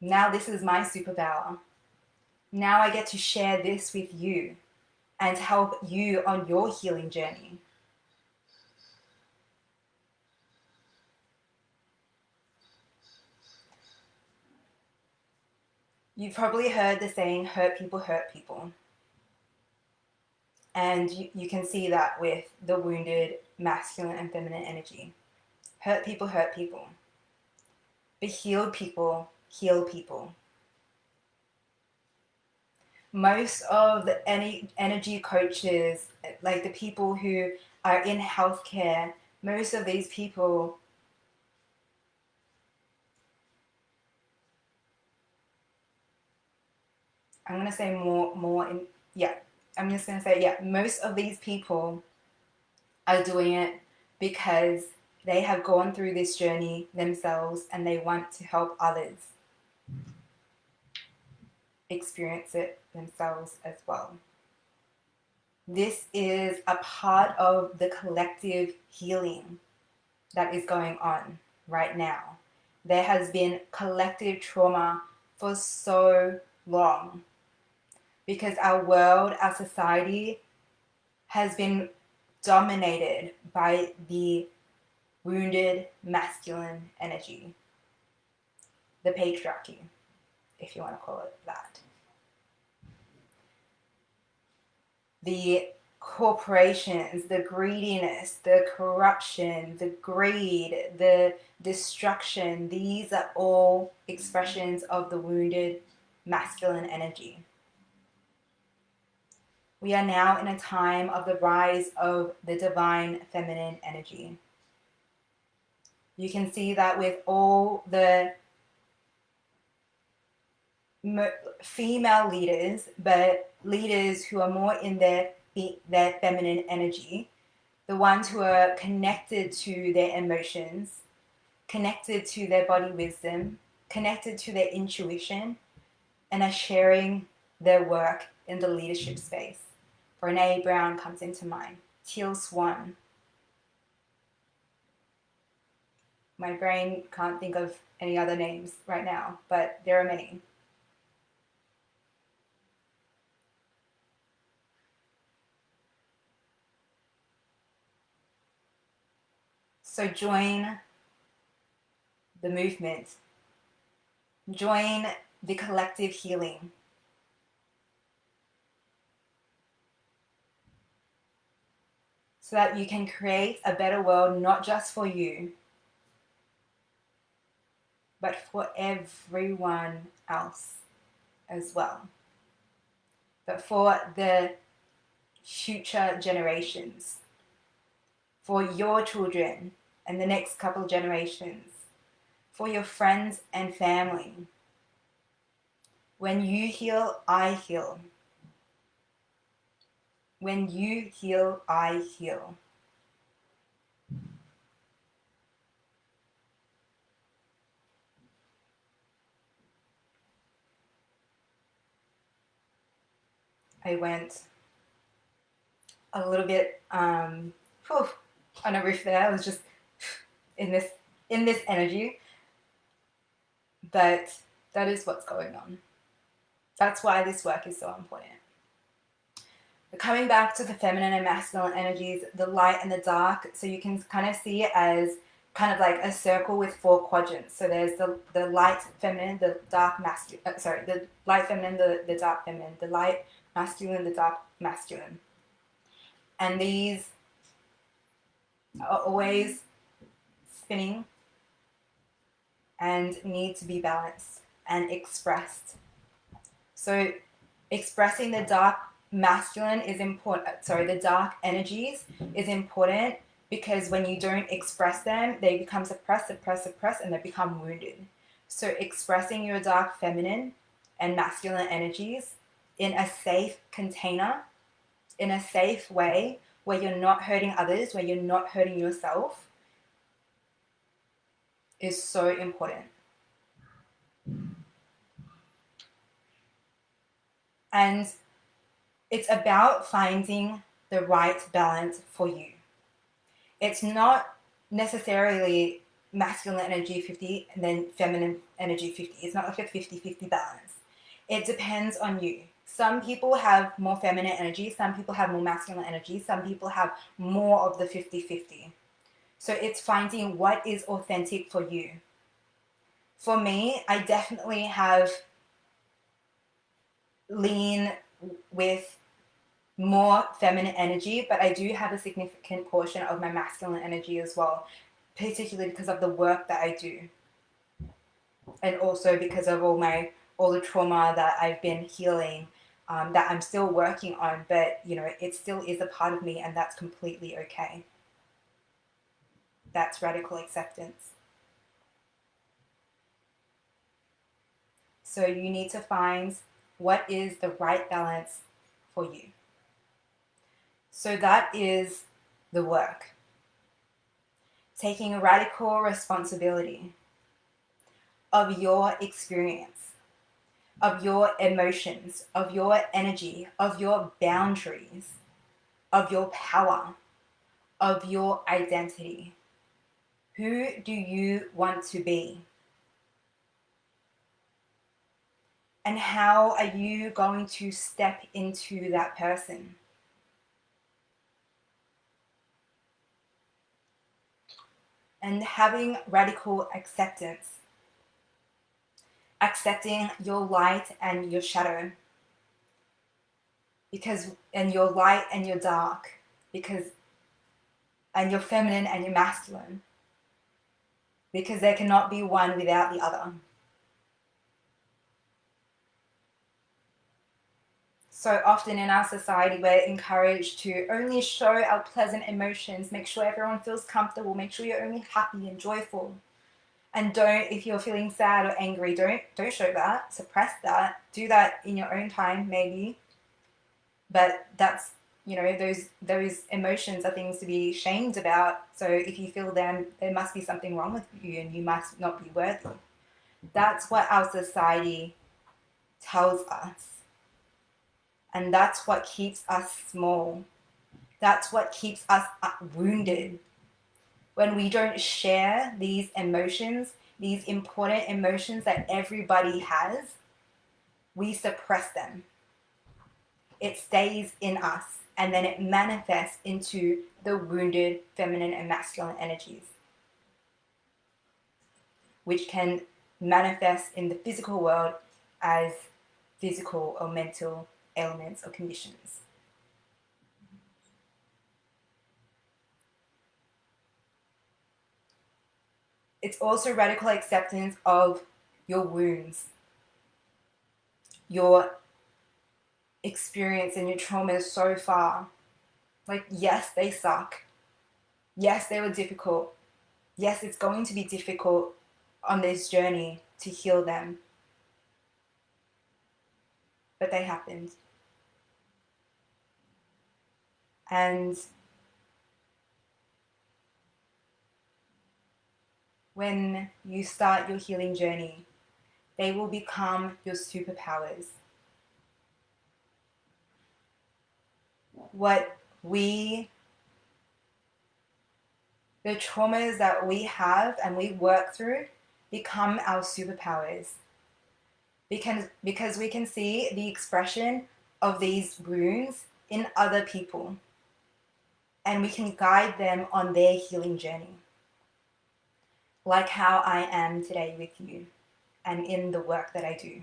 Now this is my superpower. Now I get to share this with you and help you on your healing journey. You've probably heard the saying, hurt people hurt people. And you can see that with the wounded masculine and feminine energy. Hurt people hurt people. But healed people heal people. Most of the energy coaches, like the people who are in healthcare, most of these people I'm going to say most of these people are doing it because they have gone through this journey themselves and they want to help others experience it themselves as well. This is a part of the collective healing that is going on right now. There has been collective trauma for so long because our world, our society has been dominated by the wounded masculine energy, the patriarchy, if you want to call it that. The corporations, the greediness, the corruption, the greed, the destruction, these are all expressions of the wounded masculine energy. We are now in a time of the rise of the divine feminine energy. You can see that with all the female leaders, but leaders who are more in their feminine energy, the ones who are connected to their emotions, connected to their body wisdom, connected to their intuition, and are sharing their work in the leadership space. Brene Brown comes into mind. Teal Swan. My brain can't think of any other names right now, but there are many. So join the movement. Join the collective healing. So that you can create a better world, not just for you, but for everyone else as well. But for the future generations, for your children and the next couple generations, for your friends and family. When you heal, I heal. When you heal, I heal. I went a little bit on a riff there. I was just in this energy. But that is what's going on. That's why this work is so important. But coming back to the feminine and masculine energies, the light and the dark, so you can kind of see it as kind of like a circle with 4 quadrants. So there's the light feminine, the dark masculine, the light feminine, the dark feminine, the light masculine, the dark masculine. And these are always spinning and need to be balanced and expressed. So expressing the dark masculine is important. Sorry, the dark energies is important because when you don't express them, they become suppressed, and they become wounded. So expressing your dark feminine and masculine energies in a safe container, in a safe way, where you're not hurting others, where you're not hurting yourself, is so important. And it's about finding the right balance for you. It's not necessarily masculine energy 50 and then feminine energy 50. It's not like a 50-50 balance. It depends on you. Some people have more feminine energy, some people have more masculine energy, some people have more of the 50-50. So it's finding what is authentic for you. For me, I definitely have lean with more feminine energy, but I do have a significant portion of my masculine energy as well, particularly because of the work that I do, and also because of all the trauma that I've been healing, that I'm still working on, but it still is a part of me, and that's completely okay. That's radical acceptance. So you need to find what is the right balance for you. So that is the work. Taking a radical responsibility of your experience, of your emotions, of your energy, of your boundaries, of your power, of your identity. Who do you want to be? And how are you going to step into that person? And having radical acceptance, accepting your light and your shadow, and your light and your dark, and your feminine and your masculine, because there cannot be one without the other. So often in our society, we're encouraged to only show our pleasant emotions, make sure everyone feels comfortable, make sure you're only happy and joyful. And if you're feeling sad or angry, don't show that, suppress that, do that in your own time, maybe. But that's, those emotions are things to be shamed about. So if you feel them, there must be something wrong with you and you must not be worthy. That's what our society tells us. And that's what keeps us small. That's what keeps us wounded. When we don't share these emotions, these important emotions that everybody has, we suppress them. It stays in us, and then it manifests into the wounded feminine and masculine energies, which can manifest in the physical world as physical or mental ailments or conditions. It's also radical acceptance of your wounds, your experience and your traumas so far. Like, yes, they suck. Yes, they were difficult. Yes, it's going to be difficult on this journey to heal them. But they happened. And when you start your healing journey, they will become your superpowers. The traumas that we have and we work through become our superpowers. Because we can see the expression of these wounds in other people, and we can guide them on their healing journey. Like how I am today with you and in the work that I do.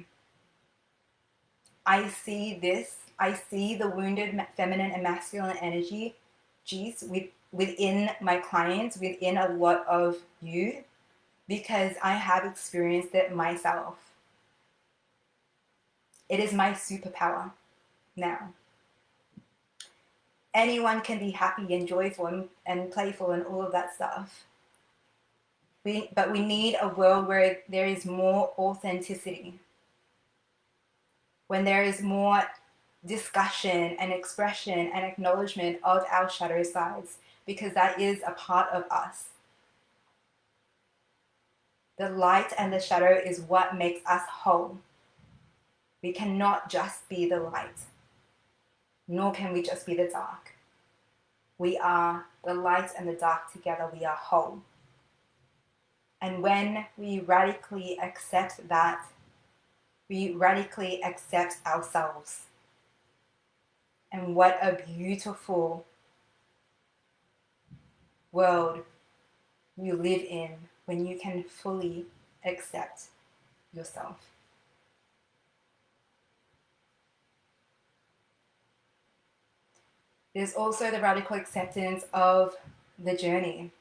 I see the wounded feminine and masculine energy, within my clients, within a lot of you, because I have experienced it myself. It is my superpower now. Anyone can be happy and joyful and playful and all of that stuff. But we need a world where there is more authenticity, when there is more discussion and expression and acknowledgement of our shadow sides, because that is a part of us. The light and the shadow is what makes us whole. We cannot just be the light, nor can we just be the dark. We are the light and the dark together. We are whole. And when we radically accept that, we radically accept ourselves. And what a beautiful world you live in when you can fully accept yourself. There's also the radical acceptance of the journey.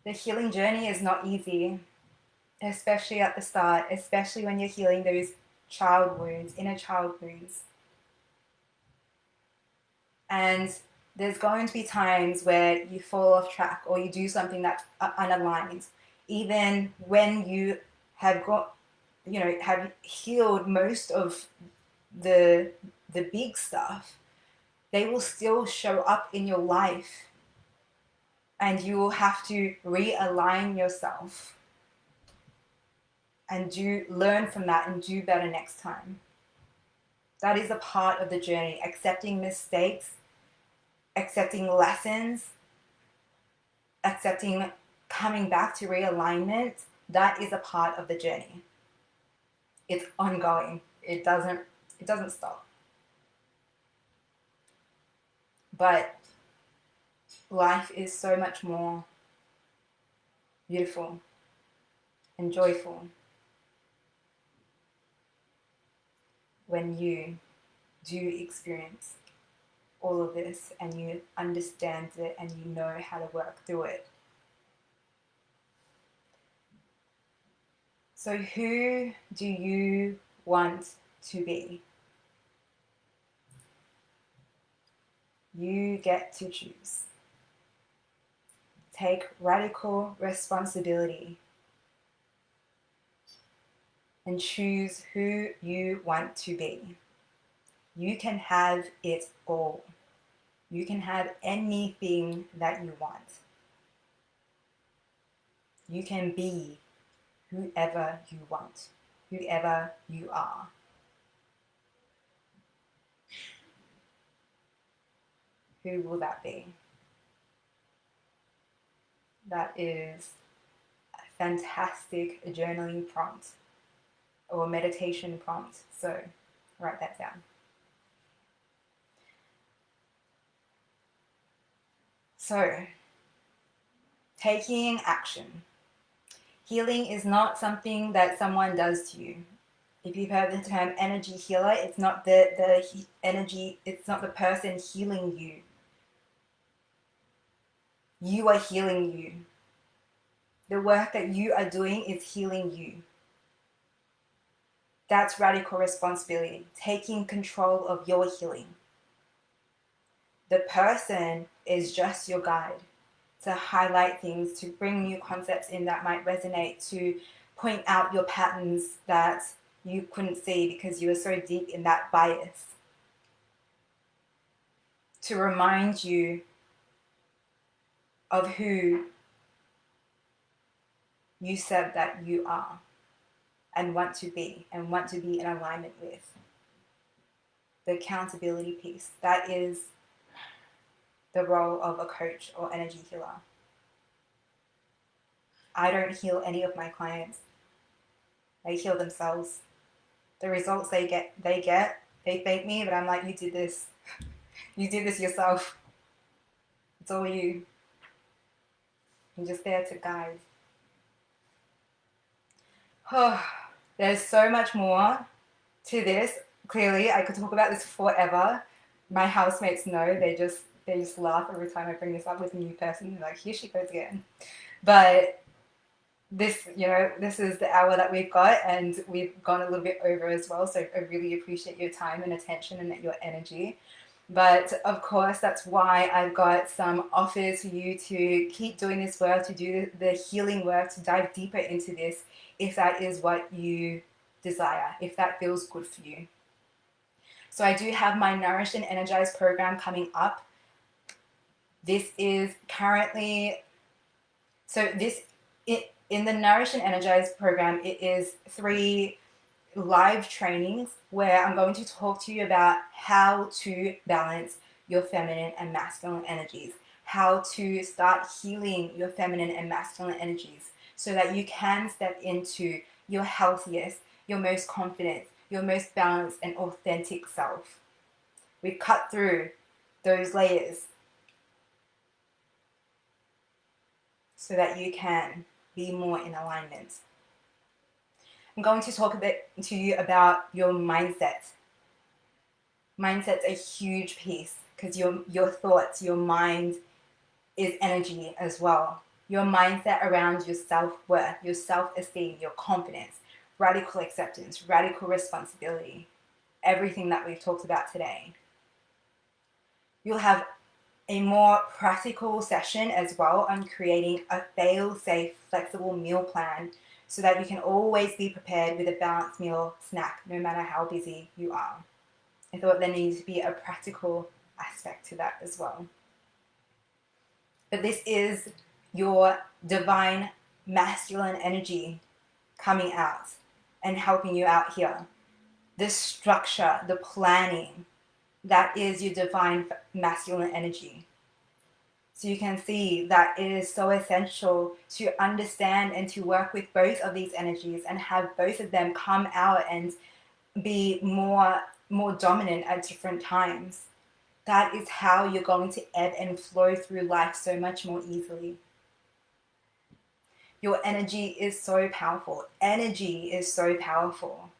The healing journey is not easy, especially at the start, especially when you're healing those child wounds, inner child wounds. And there's going to be times where you fall off track or you do something that's unaligned. Even when you have have healed most of the big stuff, they will still show up in your life. And you will have to realign yourself and learn from that and do better next time. That is a part of the journey. Accepting mistakes, accepting lessons, accepting coming back to realignment, that is a part of the journey. It's ongoing. It doesn't stop. But life is so much more beautiful and joyful when you do experience all of this and you understand it and you know how to work through it. So who do you want to be? You get to choose. Take radical responsibility and choose who you want to be. You can have it all. You can have anything that you want. You can be whoever you want, whoever you are. Who will that be? That is a fantastic journaling prompt or meditation prompt. So write that down. So, taking action. Healing is not something that someone does to you. If you've heard the term energy healer, it's not the energy, it's not the person healing you. You are healing you. The work that you are doing is healing you. That's radical responsibility, taking control of your healing. The person is just your guide to highlight things, to bring new concepts in that might resonate, to point out your patterns that you couldn't see because you were so deep in that bias, to remind you of who you said that you are and want to be in alignment with. The accountability piece, that is the role of a coach or energy healer. I don't heal any of my clients. They heal themselves. The results they thank me, but I'm like, you did this. You did this yourself. It's all you. I'm just there to guide. Oh, there's so much more to this. Clearly, I could talk about this forever. My housemates know. They just laugh every time I bring this up with a new person. They're like, here she goes again. But this, this is the hour that we've got, and we've gone a little bit over as well. So I really appreciate your time and attention and your energy. But of course, that's why I've got some offers for you to keep doing this work, to do the healing work, to dive deeper into this, if that is what you desire, if that feels good for you. So I do have my Nourish and Energize program coming up. This is currently, in the Nourish and Energize program, it is 3 live trainings where I'm going to talk to you about how to balance your feminine and masculine energies, how to start healing your feminine and masculine energies so that you can step into your healthiest, your most confident, your most balanced and authentic self. We cut through those layers so that you can be more in alignment. I'm going to talk a bit to you about your mindset. Mindset's a huge piece because your thoughts, your mind is energy as well. Your mindset around your self-worth, your self-esteem, your confidence, radical acceptance, radical responsibility, everything that we've talked about today. You'll have a more practical session as well on creating a fail-safe, flexible meal plan so that you can always be prepared with a balanced meal snack, no matter how busy you are. I thought there needs to be a practical aspect to that as well. But this is your divine masculine energy coming out and helping you out here. The structure, the planning, that is your divine masculine energy. So you can see that it is so essential to understand and to work with both of these energies and have both of them come out and be more dominant at different times. That is how you're going to ebb and flow through life so much more easily. Your energy is so powerful. Energy is so powerful.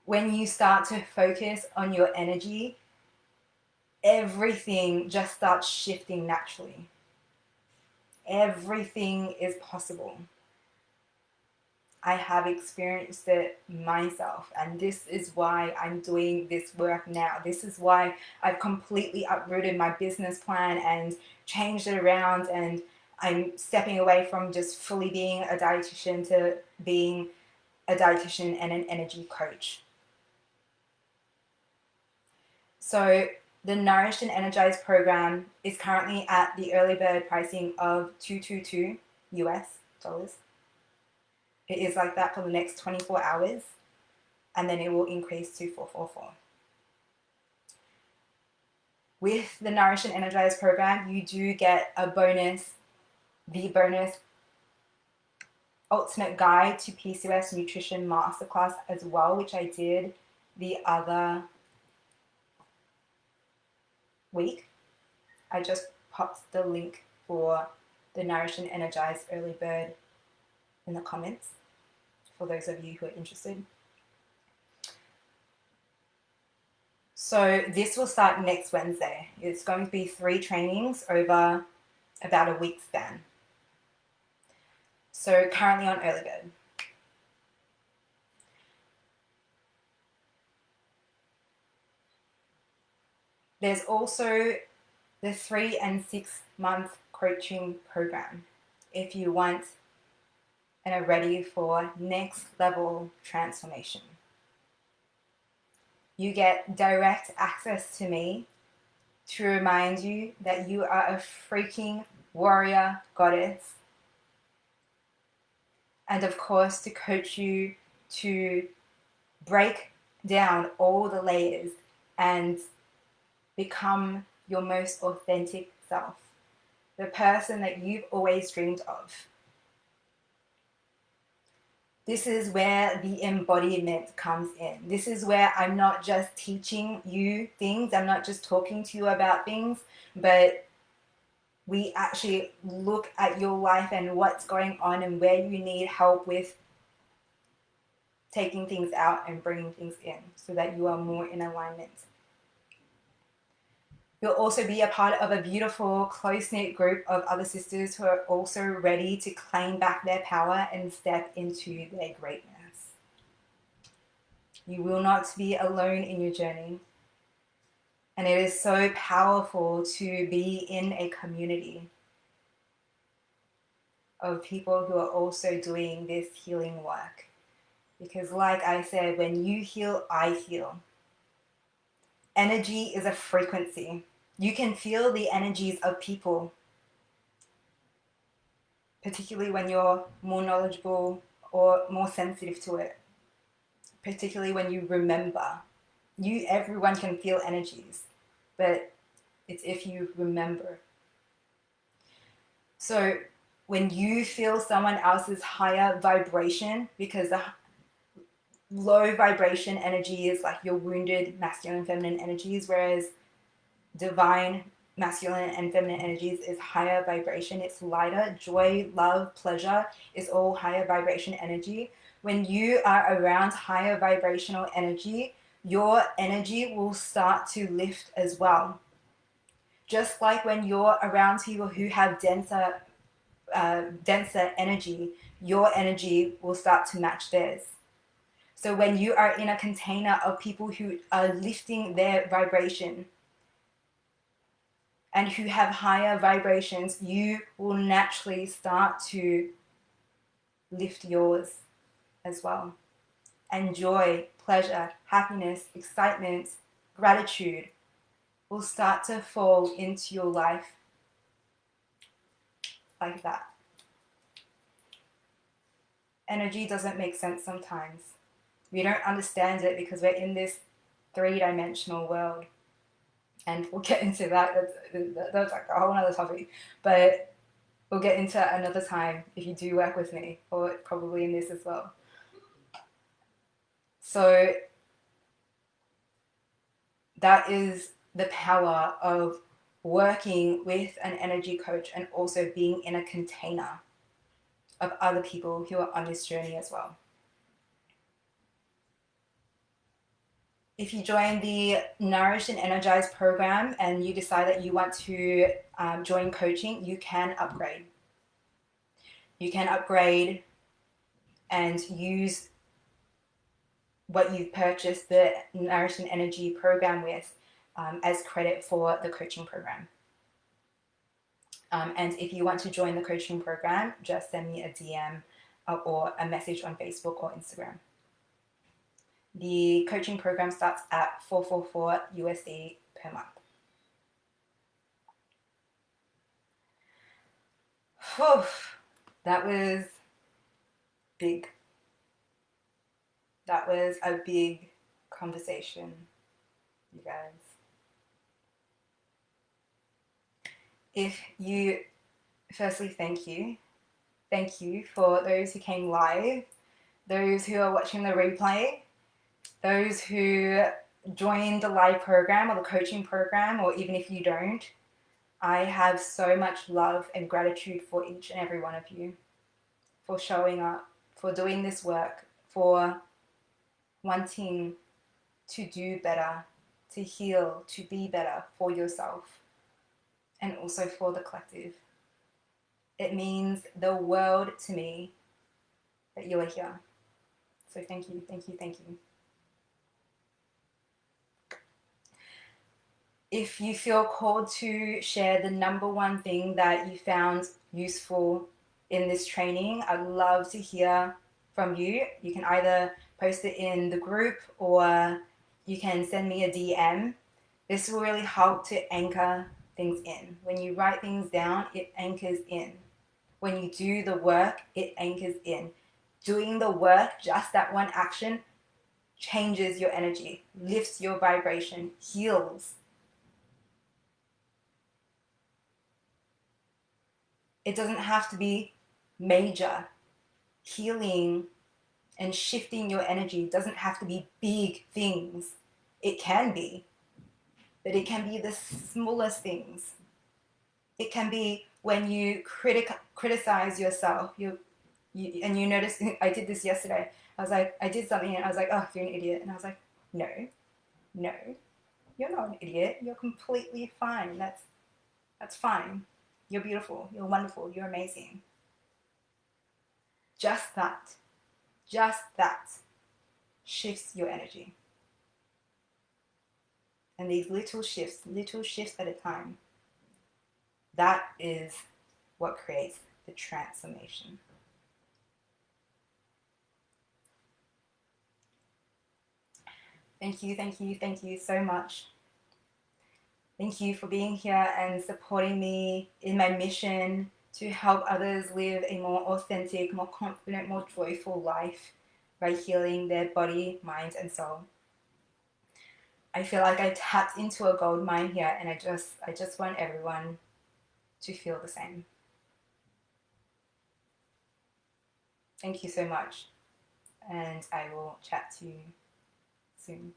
When you start to focus on your energy, everything just starts shifting naturally. Everything is possible. I have experienced it myself, and this is why I'm doing this work now. This is why I've completely uprooted my business plan and changed it around, and I'm stepping away from just fully being a dietitian to being a dietitian and an energy coach. So the Nourished and Energized program is currently at the early bird pricing of $222 US. It is like that for the next 24 hours, and then it will increase to $444. With the Nourish and Energize program, you do get the bonus ultimate guide to PCOS nutrition masterclass as well, which I did the other week. I just popped the link for the Nourish and Energize early bird in the comments for those of you who are interested. So this will start next Wednesday. It's going to be 3 trainings over about a week span. So currently on early bird. There's also the 3 and 6 month coaching program if you want and are ready for next level transformation. You get direct access to me to remind you that you are a freaking warrior goddess. And of course, to coach you to break down all the layers and become your most authentic self, the person that you've always dreamed of. This is where the embodiment comes in. This is where I'm not just teaching you things, I'm not just talking to you about things, but we actually look at your life and what's going on and where you need help with taking things out and bringing things in so that you are more in alignment. You'll also be a part of a beautiful, close-knit group of other sisters who are also ready to claim back their power and step into their greatness. You will not be alone in your journey. And it is so powerful to be in a community of people who are also doing this healing work. Because like I said, when you heal, I heal. Energy is a frequency. You can feel the energies of people, particularly when you're more knowledgeable or more sensitive to it, particularly when you remember. Everyone can feel energies, but it's if you remember. So when you feel someone else's higher vibration, because the low vibration energy is like your wounded masculine and feminine energies, whereas divine masculine and feminine energies is higher vibration. It's lighter. Joy, love, pleasure is all higher vibration energy. When you are around higher vibrational energy, your energy will start to lift as well. Just like when you're around people who have denser energy, your energy will start to match theirs. So when you are in a container of people who are lifting their vibration and who have higher vibrations, you will naturally start to lift yours as well. And joy, pleasure, happiness, excitement, gratitude will start to fall into your life like that. Energy doesn't make sense sometimes. We don't understand it because we're in this three-dimensional world. And we'll get into that. That's like a whole other topic. But we'll get into another time if you do work with me, or probably in this as well. So that is the power of working with an energy coach and also being in a container of other people who are on this journey as well. If you join the Nourished and Energized program and you decide that you want to join coaching, you can upgrade. You can upgrade and use what you've purchased the Nourished and Energy program with as credit for the coaching program. And if you want to join the coaching program, just send me a DM or a message on Facebook or Instagram. The coaching program starts at $444 USD per month. Whew, that was big. That was a big conversation, you guys. Firstly, thank you. Thank you for those who came live, those who are watching the replay, those who joined the live program or the coaching program, or even if you don't. I have so much love and gratitude for each and every one of you, for showing up, for doing this work, for wanting to do better, to heal, to be better for yourself, and also for the collective. It means the world to me that you are here. So thank you, thank you, thank you. If you feel called to share the number one thing that you found useful in this training, I'd love to hear from you. You can either post it in the group or you can send me a DM. This will really help to anchor things in. When you write things down, it anchors in. When you do the work, it anchors in. Doing the work, just that one action, changes your energy, lifts your vibration, heals. It doesn't have to be major. Healing and shifting your energy doesn't have to be big things. It can be, but it can be the smallest things. It can be when you criticize yourself. You notice, I did this yesterday. I was like, I did something and I was like, oh, you're an idiot. And I was like, no. You're not an idiot. You're completely fine. That's fine. You're beautiful. You're wonderful. You're amazing. Just that shifts your energy. And these little shifts at a time, that is what creates the transformation. Thank you so much. Thank you for being here and supporting me in my mission to help others live a more authentic, more confident, more joyful life by healing their body, mind, and soul. I feel like I tapped into a gold mine here, and I just want everyone to feel the same. Thank you so much, and I will chat to you soon.